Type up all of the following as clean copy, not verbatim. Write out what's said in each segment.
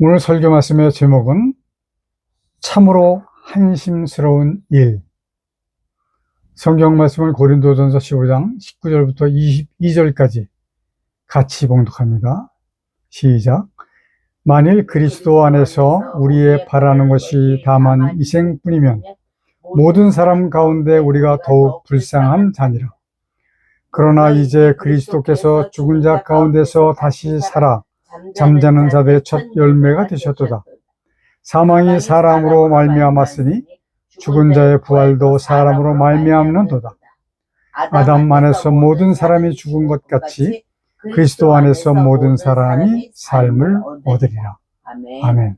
오늘 설교 말씀의 제목은 참으로 한심스러운 일. 성경 말씀은 고린도전서 15장 19절부터 22절까지 같이 봉독합니다. 시작. 만일 그리스도 안에서 우리의 바라는 것이 다만 이생뿐이면 모든 사람 가운데 우리가 더욱 불쌍한 자니라. 그러나 이제 그리스도께서 죽은 자 가운데서 다시 살아 잠자는 자들의 첫 열매가 되셨도다. 사망이 사람으로 말미암았으니 죽은 자의 부활도 사람으로 말미암는도다. 아담 안에서 모든 사람이 죽은 것 같이 그리스도 안에서 모든 사람이 삶을 얻으리라. 아멘.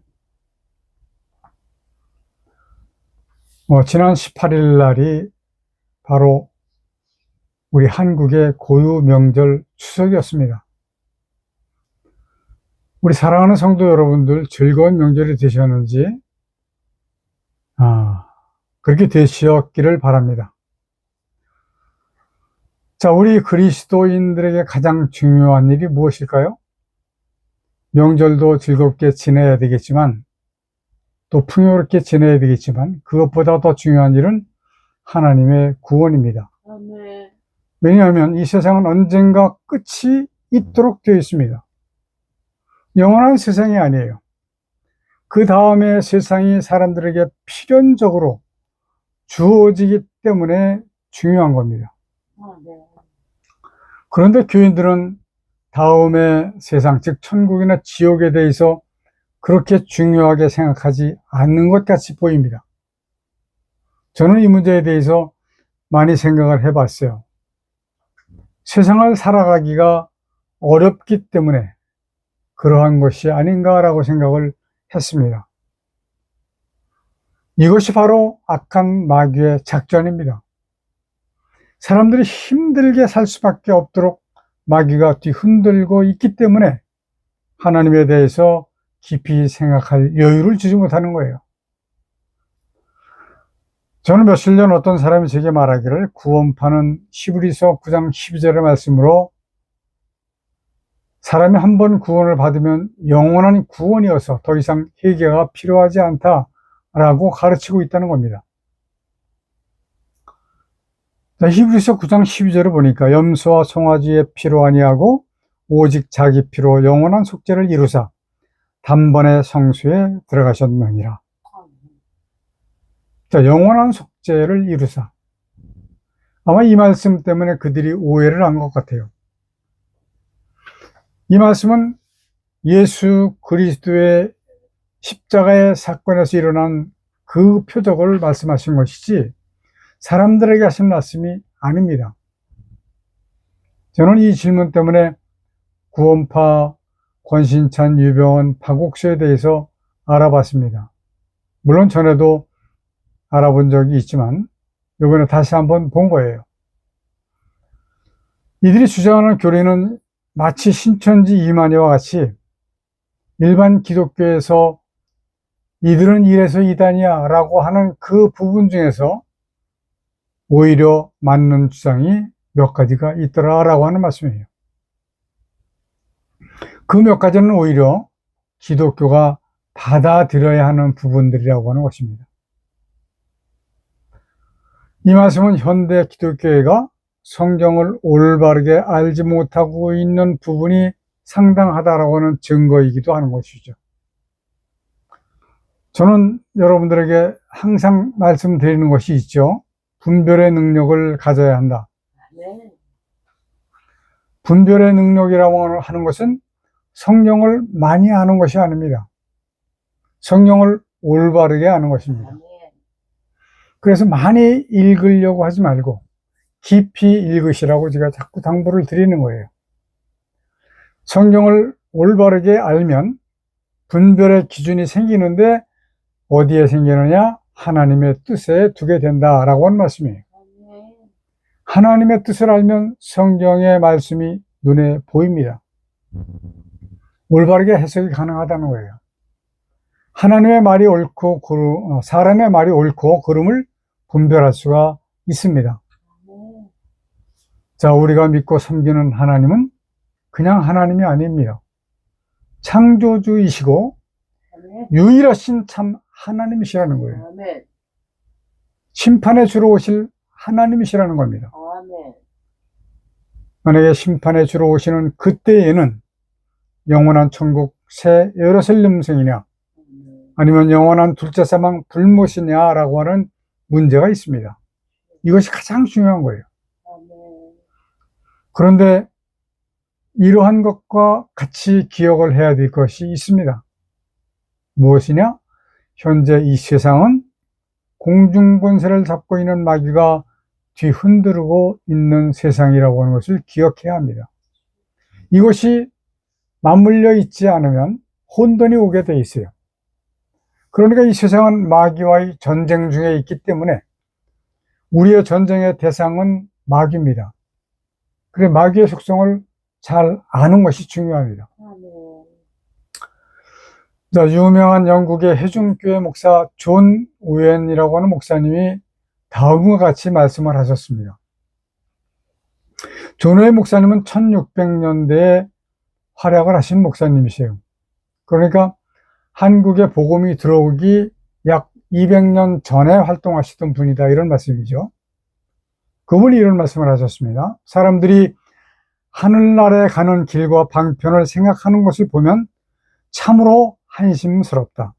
지난 18일 날이 바로 우리 한국의 고유 명절 추석이었습니다. 우리 사랑하는 성도 여러분들 즐거운 명절이 되셨는지 그렇게 되셨기를 바랍니다. 자, 우리 그리스도인들에게 가장 중요한 일이 무엇일까요? 명절도 즐겁게 지내야 되겠지만 또 풍요롭게 지내야 되겠지만 그것보다 더 중요한 일은 하나님의 구원입니다. 왜냐하면 이 세상은 언젠가 끝이 있도록 되어 있습니다. 영원한 세상이 아니에요. 그 다음에 세상이 사람들에게 필연적으로 주어지기 때문에 중요한 겁니다. 그런데 교인들은 다음의 세상, 즉 천국이나 지옥에 대해서 그렇게 중요하게 생각하지 않는 것 같이 보입니다. 저는 이 문제에 대해서 많이 생각을 해봤어요. 세상을 살아가기가 어렵기 때문에 그러한 것이 아닌가라고 생각을 했습니다. 이것이 바로 악한 마귀의 작전입니다. 사람들이 힘들게 살 수밖에 없도록 마귀가 뒤흔들고 있기 때문에 하나님에 대해서 깊이 생각할 여유를 주지 못하는 거예요. 저는 며칠 전 어떤 사람이 제게 말하기를 구원파는 히브리서 9장 12절의 말씀으로 사람이 한 번 구원을 받으면 영원한 구원이어서 더 이상 회개가 필요하지 않다라고 가르치고 있다는 겁니다. 자, 히브리서 9장 12절을 보니까 염소와 송아지의 피로 아니하고 오직 자기 피로 영원한 속죄를 이루사 단번에 성수에 들어가셨느니라. 자, 영원한 속죄를 이루사. 아마 이 말씀 때문에 그들이 오해를 한 것 같아요. 이 말씀은 예수 그리스도의 십자가의 사건에서 일어난 그 표적을 말씀하신 것이지 사람들에게 하신 말씀이 아닙니다. 저는 이 질문 때문에 구원파, 권신찬, 유병원, 박옥수에 대해서 알아봤습니다. 물론 전에도 알아본 적이 있지만 이번에 다시 한번 본 거예요. 이들이 주장하는 교리는 마치 신천지 이만희와 같이 일반 기독교에서 이들은 이래서 이단이야 라고 하는 그 부분 중에서 오히려 맞는 주장이 몇 가지가 있더라 라고 하는 말씀이에요. 그 몇 가지는 오히려 기독교가 받아들여야 하는 부분들이라고 하는 것입니다. 이 말씀은 현대 기독교회가 성경을 올바르게 알지 못하고 있는 부분이 상당하다라고 하는 증거이기도 하는 것이죠. 저는 여러분들에게 항상 말씀드리는 것이 있죠. 분별의 능력을 가져야 한다. 분별의 능력이라고 하는 것은 성경을 많이 아는 것이 아닙니다. 성경을 올바르게 아는 것입니다. 그래서 많이 읽으려고 하지 말고 깊이 읽으시라고 제가 자꾸 당부를 드리는 거예요. 성경을 올바르게 알면 분별의 기준이 생기는데 어디에 생기느냐? 하나님의 뜻에 두게 된다라고 하는 말씀이에요. 하나님의 뜻을 알면 성경의 말씀이 눈에 보입니다. 올바르게 해석이 가능하다는 거예요. 하나님의 말이 옳고 사람의 말이 옳고 그름을 분별할 수가 있습니다. 자, 우리가 믿고 섬기는 하나님은 그냥 하나님이 아닙니다. 창조주이시고 유일하신 참 하나님이시라는 거예요. 아멘. 심판에 주러 오실 하나님이시라는 겁니다. 아멘. 만약에 심판에 주러 오시는 그때에는 영원한 천국 새 예루살렘성이냐 아니면 영원한 둘째 사망 불못이냐라고 하는 문제가 있습니다. 이것이 가장 중요한 거예요. 아멘. 그런데 이러한 것과 같이 기억을 해야 될 것이 있습니다. 무엇이냐? 현재 이 세상은 공중권세를 잡고 있는 마귀가 뒤흔들고 있는 세상이라고 하는 것을 기억해야 합니다. 이것이 맞물려 있지 않으면 혼돈이 오게 돼 있어요. 그러니까 이 세상은 마귀와의 전쟁 중에 있기 때문에 우리의 전쟁의 대상은 마귀입니다. 그래 마귀의 속성을 잘 아는 것이 중요합니다. 자, 유명한 영국의 해중교회 목사 존 우엔이라고 하는 목사님이 다음과 같이 말씀을 하셨습니다. 존 우엔 목사님은 1600년대에 활약을 하신 목사님이세요. 그러니까 한국에 복음이 들어오기 약 200년 전에 활동하시던 분이다 이런 말씀이죠. 그분이 이런 말씀을 하셨습니다. 사람들이 하늘나라에 가는 길과 방편을 생각하는 것을 보면 참으로 한심스럽다.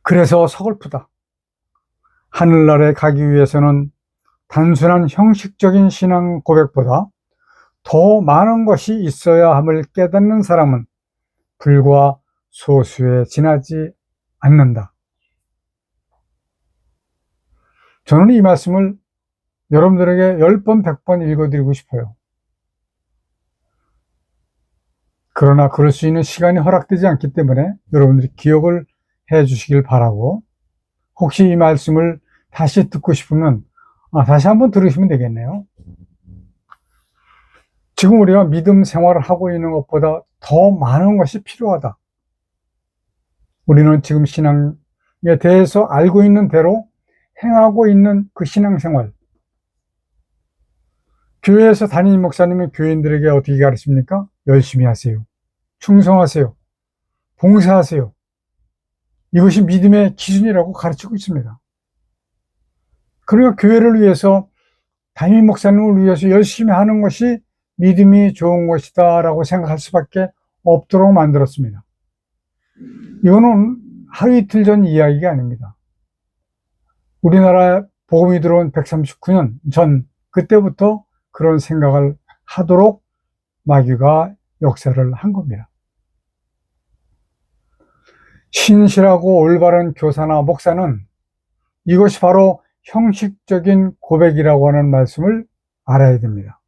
그래서 서글프다. 하늘나라에 가기 위해서는 단순한 형식적인 신앙 고백보다 더 많은 것이 있어야 함을 깨닫는 사람은 불과 소수에 지나지 않는다. 저는 이 말씀을 여러분들에게 10번, 100번 읽어드리고 싶어요. 그러나 그럴 수 있는 시간이 허락되지 않기 때문에 여러분들이 기억을 해 주시길 바라고, 혹시 이 말씀을 다시 듣고 싶으면 다시 한번 들으시면 되겠네요. 지금 우리가 믿음 생활을 하고 있는 것보다 더 많은 것이 필요하다. 우리는 지금 신앙에 대해서 알고 있는 대로 행하고 있는 그 신앙생활, 교회에서 담임 목사님은 교인들에게 어떻게 가르칩니까? 열심히 하세요. 충성하세요. 봉사하세요. 이것이 믿음의 기준이라고 가르치고 있습니다. 그러니까 교회를 위해서, 담임 목사님을 위해서 열심히 하는 것이 믿음이 좋은 것이다 라고 생각할 수밖에 없도록 만들었습니다. 이거는 하루 이틀 전 이야기가 아닙니다. 우리나라에 복음이 들어온 139년 전, 그때부터 그런 생각을 하도록 마귀가 역사를 한 겁니다. 신실하고 올바른 교사나 목사는 이것이 바로 형식적인 고백이라고 하는 말씀을 알아야 됩니다.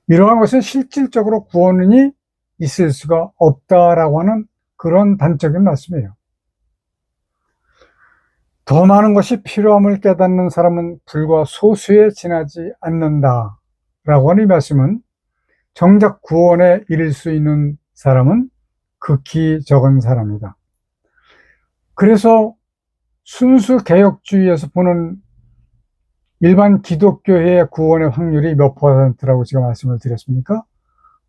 이러한 것은 실질적으로 구원이 있을 수가 없다라고 하는 그런 단적인 말씀이에요. 더 많은 것이 필요함을 깨닫는 사람은 불과 소수에 지나지 않는다 라고 하는 이 말씀은 정작 구원에 이를 수 있는 사람은 극히 적은 사람이다. 그래서 순수 개혁주의에서 보는 일반 기독교회의 구원의 확률이 몇 %라고 제가 말씀을 드렸습니까?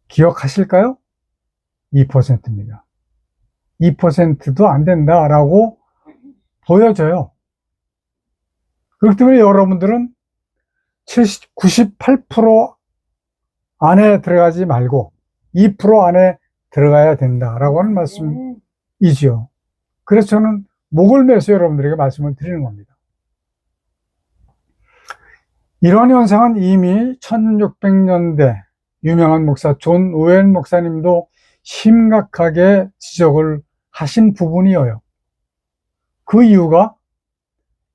기억하실까요? 2%입니다. 2%도 안 된다라고 보여져요. 그렇기 때문에 여러분들은 98% 안에 들어가지 말고 2% 안에 들어가야 된다라고 하는 말씀이지요. 그래서 저는 목을 매서 여러분들에게 말씀을 드리는 겁니다. 이러한 현상은 이미 1600년대 유명한 목사 존 우엔 목사님도 심각하게 지적을 하신 부분이에요. 그 이유가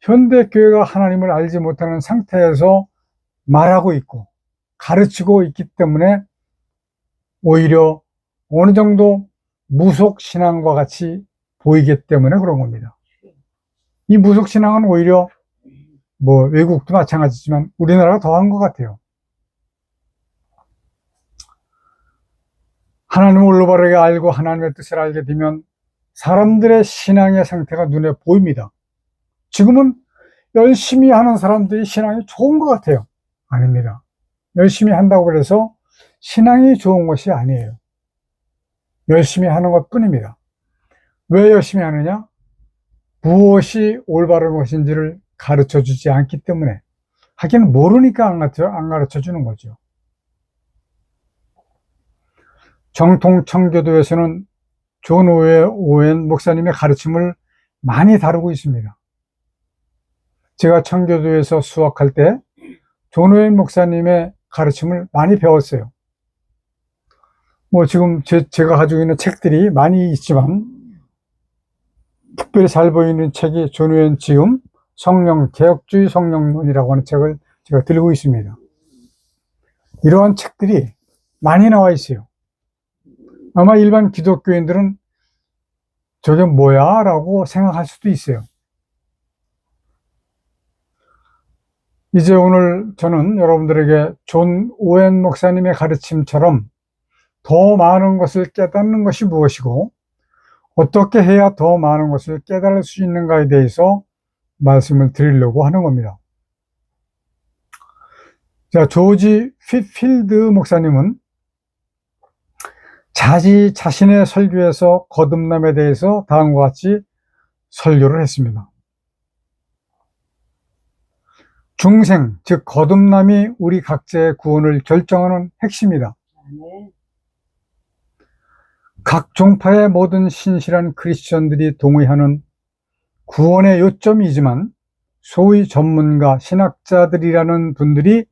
현대교회가 하나님을 알지 못하는 상태에서 말하고 있고 가르치고 있기 때문에 오히려 어느 정도 무속신앙과 같이 보이기 때문에 그런 겁니다. 이 무속신앙은 오히려 외국도 마찬가지지만 우리나라가 더한 것 같아요. 하나님을 올바르게 알고 하나님의 뜻을 알게 되면 사람들의 신앙의 상태가 눈에 보입니다. 지금은 열심히 하는 사람들이 신앙이 좋은 것 같아요. 아닙니다. 열심히 한다고 해서 신앙이 좋은 것이 아니에요. 열심히 하는 것 뿐입니다. 왜 열심히 하느냐? 무엇이 올바른 것인지를 가르쳐 주지 않기 때문에. 하긴 모르니까 안 가르쳐 주는 거죠. 정통 청교도에서는 존 오웬 목사님의 가르침을 많이 다루고 있습니다. 제가 청교도에서 수학할 때 존 오웬 목사님의 가르침을 많이 배웠어요. 뭐 지금 제가 가지고 있는 책들이 많이 있지만 특별히 잘 보이는 책이 존 오웬 지음 개혁주의 성령론이라고 하는 책을 제가 들고 있습니다. 이러한 책들이 많이 나와 있어요. 아마 일반 기독교인들은 저게 뭐야? 라고 생각할 수도 있어요. 이제 오늘 저는 여러분들에게 존 오웬 목사님의 가르침처럼 더 많은 것을 깨닫는 것이 무엇이고 어떻게 해야 더 많은 것을 깨달을 수 있는가에 대해서 말씀을 드리려고 하는 겁니다. 자, 조지 휘필드 목사님은 자신의 설교에서 거듭남에 대해서 다음과 같이 설교를 했습니다. 중생, 즉 거듭남이 우리 각자의 구원을 결정하는 핵심이다. 각 종파의 모든 신실한 크리스천들이 동의하는 구원의 요점이지만 소위 전문가, 신학자들이라는 분들이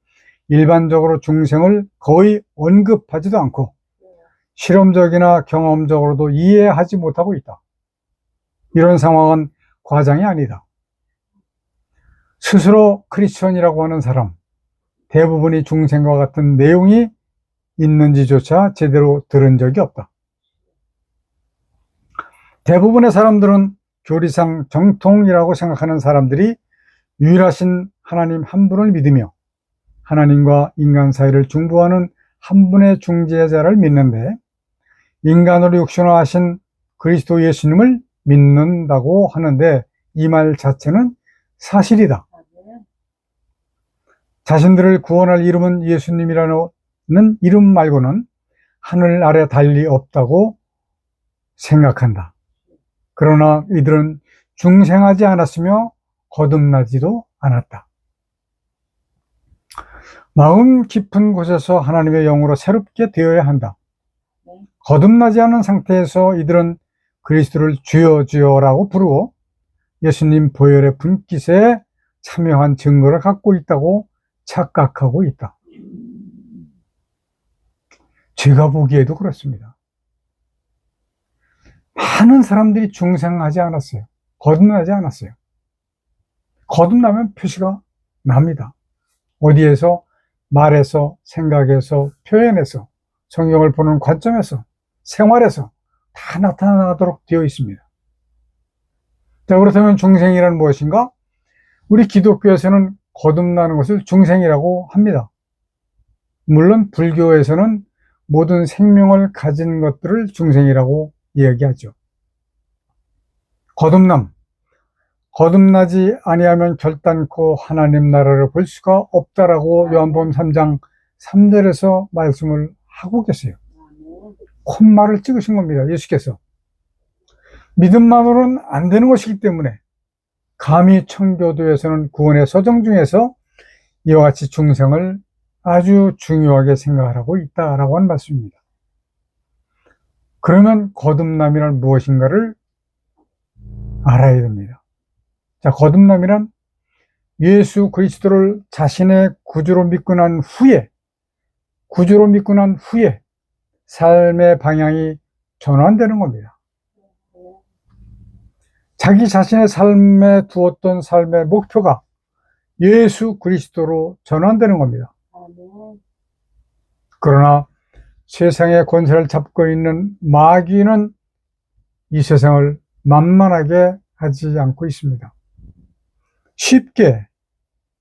일반적으로 중생을 거의 언급하지도 않고 실험적이나 경험적으로도 이해하지 못하고 있다. 이런 상황은 과장이 아니다. 스스로 크리스천이라고 하는 사람, 대부분이 중생과 같은 내용이 있는지조차 제대로 들은 적이 없다. 대부분의 사람들은 교리상 정통이라고 생각하는 사람들이 유일하신 하나님 한 분을 믿으며 하나님과 인간 사이를 중보하는 한 분의 중재자를 믿는데 인간으로 육신화하신 그리스도 예수님을 믿는다고 하는데 이 말 자체는 사실이다. 자신들을 구원할 이름은 예수님이라는 이름 말고는 하늘 아래 달리 없다고 생각한다. 그러나 이들은 중생하지 않았으며 거듭나지도 않았다. 마음 깊은 곳에서 하나님의 영으로 새롭게 되어야 한다. 거듭나지 않은 상태에서 이들은 그리스도를 주여 주여라고 부르고 예수님 보혈의 분깃에 참여한 증거를 갖고 있다고 착각하고 있다. 제가 보기에도 그렇습니다. 많은 사람들이 중생하지 않았어요. 거듭나지 않았어요. 거듭나면 표시가 납니다. 어디에서? 말에서, 생각에서, 표현에서, 성경을 보는 관점에서, 생활에서 다 나타나도록 되어 있습니다. 자, 그렇다면 중생이란 무엇인가? 우리 기독교에서는 거듭나는 것을 중생이라고 합니다. 물론 불교에서는 모든 생명을 가진 것들을 중생이라고 이야기하죠. 거듭나지 아니하면 결단코 하나님 나라를 볼 수가 없다라고 요한복음 3장 3절에서 말씀을 하고 계세요. 콧말을 찍으신 겁니다. 예수께서. 믿음만으로는 안 되는 것이기 때문에 감히 청교도에서는 구원의 서정 중에서 이와 같이 중생을 아주 중요하게 생각하고 있다라고 하는 말씀입니다. 그러면 거듭남이란 무엇인가를 알아야 됩니다. 자, 거듭남이란 예수 그리스도를 자신의 구주로 믿고 난 후에 삶의 방향이 전환되는 겁니다. 자기 자신의 삶에 두었던 삶의 목표가 예수 그리스도로 전환되는 겁니다. 그러나 세상의 권세를 잡고 있는 마귀는 이 세상을 만만하게 하지 않고 있습니다. 쉽게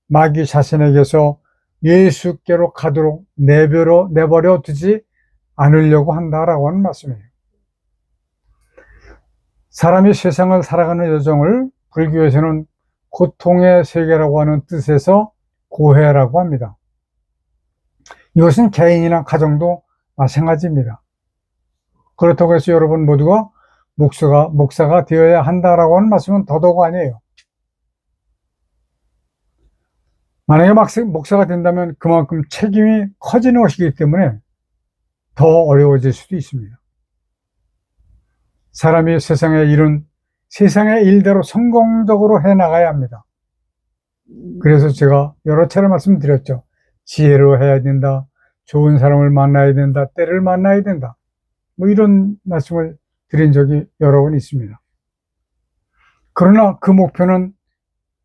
마귀 자신에게서 예수께로 가도록 내버려 두지 않으려고 한다라고 하는 말씀이에요. 사람이 세상을 살아가는 여정을 불교에서는 고통의 세계라고 하는 뜻에서 고해라고 합니다. 이것은 개인이나 가정도 마찬가지입니다. 그렇다고 해서 여러분 모두가 목사가 되어야 한다라고 하는 말씀은 더더욱 아니에요. 만약에 목사가 된다면 그만큼 책임이 커지는 것이기 때문에 더 어려워질 수도 있습니다. 사람이 세상의 일대로 성공적으로 해나가야 합니다. 그래서 제가 여러 차례 말씀드렸죠. 지혜로 해야 된다. 좋은 사람을 만나야 된다. 때를 만나야 된다. 뭐 이런 말씀을 드린 적이 여러 번 있습니다. 그러나 그 목표는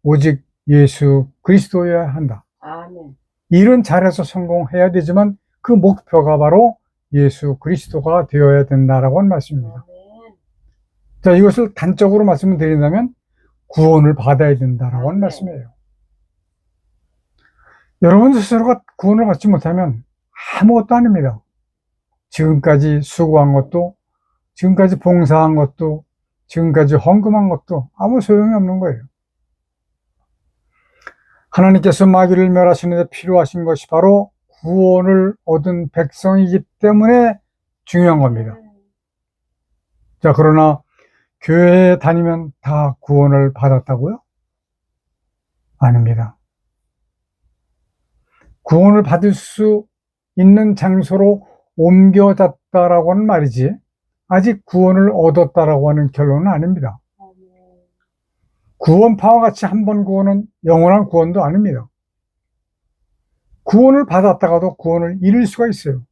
오직 예수 그리스도여야 한다. 아멘. 일은 잘해서 성공해야 되지만 그 목표가 바로 예수 그리스도가 되어야 된다라고 하는 말씀입니다. 아멘. 자, 이것을 단적으로 말씀을 드린다면 구원을 받아야 된다라고 하는 말씀이에요. 여러분 스스로가 구원을 받지 못하면 아무것도 아닙니다. 지금까지 수고한 것도, 지금까지 봉사한 것도, 지금까지 헌금한 것도 아무 소용이 없는 거예요. 하나님께서 마귀를 멸하시는데 필요하신 것이 바로 구원을 얻은 백성이기 때문에 중요한 겁니다. 자, 그러나 교회에 다니면 다 구원을 받았다고요? 아닙니다. 구원을 받을 수 있는 장소로 옮겨졌다라고 하는 말이지 아직 구원을 얻었다라고 하는 결론은 아닙니다. 구원파와 같이 한 번 구원은 영원한 구원도 아닙니다. 구원을 받았다가도 구원을 잃을 수가 있어요.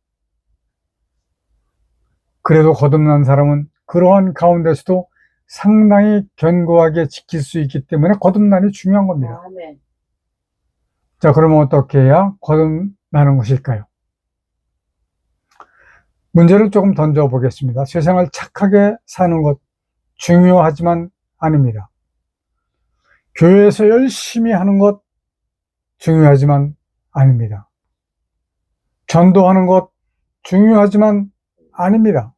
그래도 거듭난 사람은 그러한 가운데서도 상당히 견고하게 지킬 수 있기 때문에 거듭남이 중요한 겁니다. 아멘. 자, 그러면 어떻게 해야 거듭나는 것일까요? 문제를 조금 던져보겠습니다. 세상을 착하게 사는 것 중요하지만 아닙니다. 교회에서 열심히 하는 것 중요하지만 아닙니다. 전도하는 것 중요하지만 아닙니다.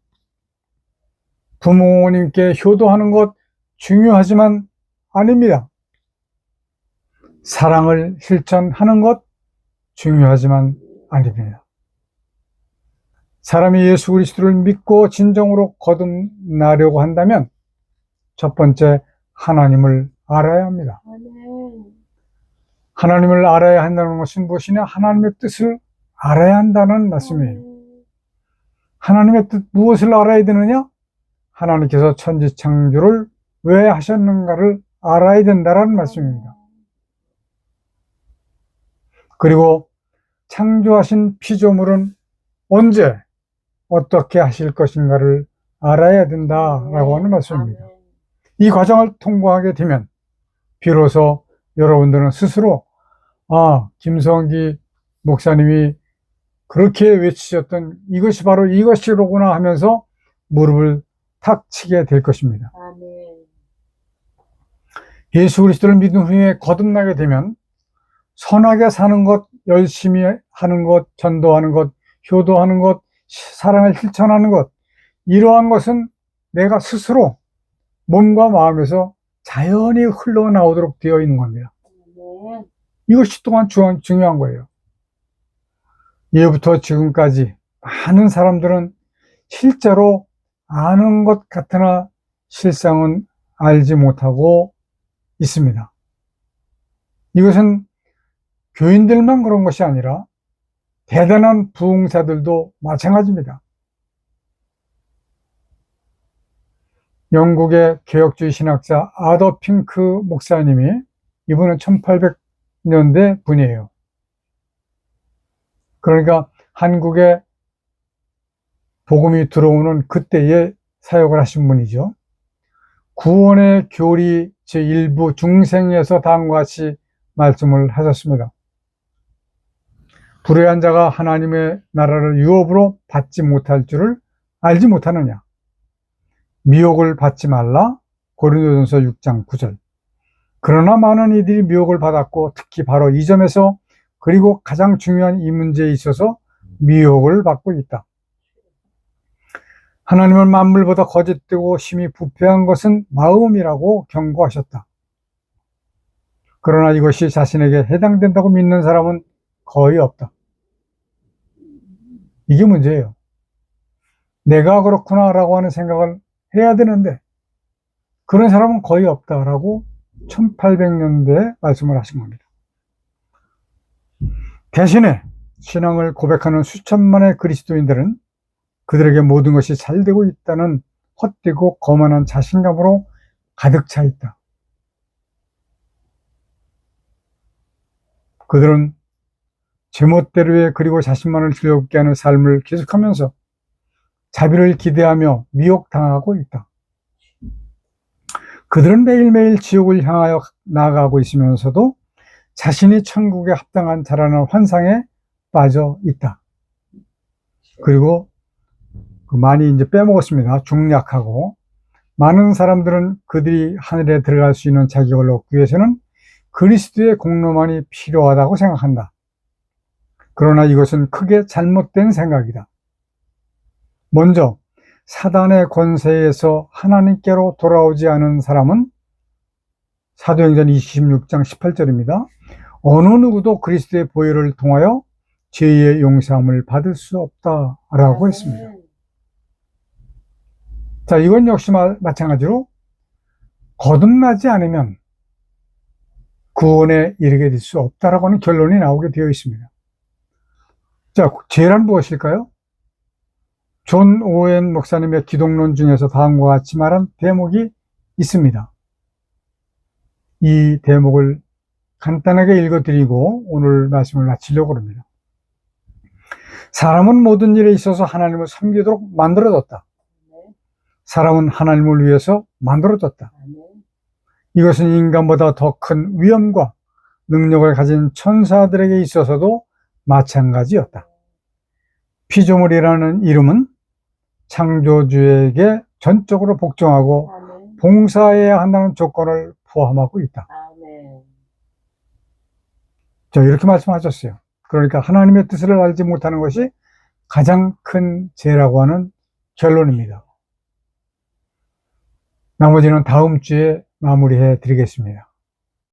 부모님께 효도하는 것 중요하지만 아닙니다. 사랑을 실천하는 것 중요하지만 아닙니다. 사람이 예수 그리스도를 믿고 진정으로 거듭나려고 한다면 첫 번째 하나님을 알아야 합니다. 하나님을 알아야 한다는 것은 무엇이냐? 하나님의 뜻을 알아야 한다는 말씀이에요. 하나님의 뜻 무엇을 알아야 되느냐? 하나님께서 천지창조를 왜 하셨는가를 알아야 된다는 말씀입니다. 그리고 창조하신 피조물은 언제 어떻게 하실 것인가를 알아야 된다라고 하는 말씀입니다. 이 과정을 통과하게 되면 비로소 여러분들은 스스로 김성기 목사님이 그렇게 외치셨던 이것이 바로 이것이로구나 하면서 무릎을 탁 치게 될 것입니다. 예수 그리스도를 믿은 후에 거듭나게 되면 선하게 사는 것, 열심히 하는 것, 전도하는 것, 효도하는 것, 사랑을 실천하는 것, 이러한 것은 내가 스스로 몸과 마음에서 자연히 흘러나오도록 되어 있는 겁니다. 이것이 또한 중요한 거예요. 예부터 지금까지 많은 사람들은 실제로 아는 것 같으나 실상은 알지 못하고 있습니다. 이것은 교인들만 그런 것이 아니라 대단한 부흥사들도 마찬가지입니다. 영국의 개혁주의 신학자 아더 핑크 목사님이, 이분은 1800년대 분이에요. 그러니까 한국에 복음이 들어오는 그때에 사역을 하신 분이죠. 구원의 교리 제1부 중생에서 다음과 같이 말씀을 하셨습니다. 불의한 자가 하나님의 나라를 유업으로 받지 못할 줄을 알지 못하느냐? 미혹을 받지 말라. 고린도전서 6장 9절. 그러나 많은 이들이 미혹을 받았고 특히 바로 이 점에서 그리고 가장 중요한 이 문제에 있어서 미혹을 받고 있다. 하나님은 만물보다 거짓되고 심히 부패한 것은 마음이라고 경고하셨다. 그러나 이것이 자신에게 해당된다고 믿는 사람은 거의 없다. 이게 문제예요. 내가 그렇구나라고 하는 생각을 해야 되는데 그런 사람은 거의 없다라고 1800년대에 말씀을 하신 겁니다. 대신에 신앙을 고백하는 수천만의 그리스도인들은 그들에게 모든 것이 잘 되고 있다는 헛되고 거만한 자신감으로 가득 차 있다. 그들은 제멋대로의 그리고 자신만을 즐겁게 하는 삶을 계속하면서 자비를 기대하며 미혹당하고 있다. 그들은 매일매일 지옥을 향하여 나아가고 있으면서도 자신이 천국에 합당한 자라는 환상에 빠져 있다. 그리고 많이 이제 빼먹었습니다. 중략하고 많은 사람들은 그들이 하늘에 들어갈 수 있는 자격을 얻기 위해서는 그리스도의 공로만이 필요하다고 생각한다. 그러나 이것은 크게 잘못된 생각이다. 먼저 사단의 권세에서 하나님께로 돌아오지 않은 사람은 사도행전 26장 18절입니다. 어느 누구도 그리스도의 보혈을 통하여 죄의 용서함을 받을 수 없다라고 했습니다. 자, 이건 역시 마찬가지로 거듭나지 않으면 구원에 이르게 될 수 없다라고 하는 결론이 나오게 되어 있습니다. 자, 죄란 무엇일까요? 존 오웬 목사님의 기독론 중에서 다음과 같이 말한 대목이 있습니다. 이 대목을 간단하게 읽어드리고 오늘 말씀을 마치려고 합니다. 사람은 모든 일에 있어서 하나님을 섬기도록 만들어졌다. 사람은 하나님을 위해서 만들어졌다. 이것은 인간보다 더 큰 위엄과 능력을 가진 천사들에게 있어서도 마찬가지였다. 피조물이라는 이름은 창조주에게 전적으로 복종하고 봉사해야 한다는 조건을 포함하고 있다. 자, 이렇게 말씀하셨어요. 그러니까 하나님의 뜻을 알지 못하는 것이 가장 큰 죄라고 하는 결론입니다. 나머지는 다음 주에 마무리해 드리겠습니다.